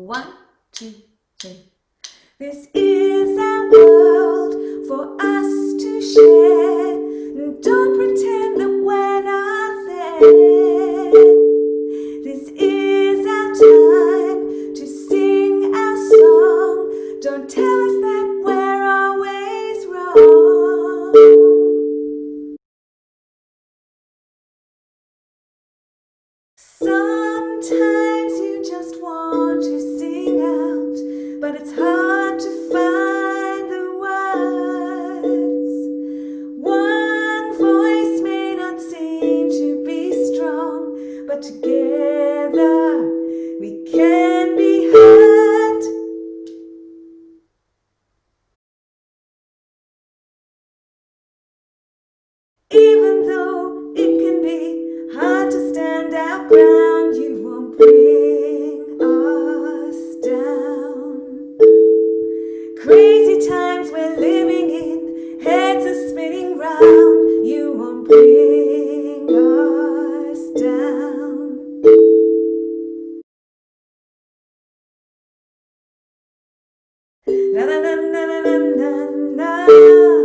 1, 2, 3. This is our world for us to share. Don't pretend that we're not there. This is our time to sing our song. Don't tell us that we're always wrong. Sometimes you just want to sing out, but it's hard to find the words. One voice may not seem to be strong, but together we can be heard. Even though it can be hard to stand our ground, you won't bring us down. Crazy times we're living in, heads are spinning round, you won't bring us down. La la la la la la la.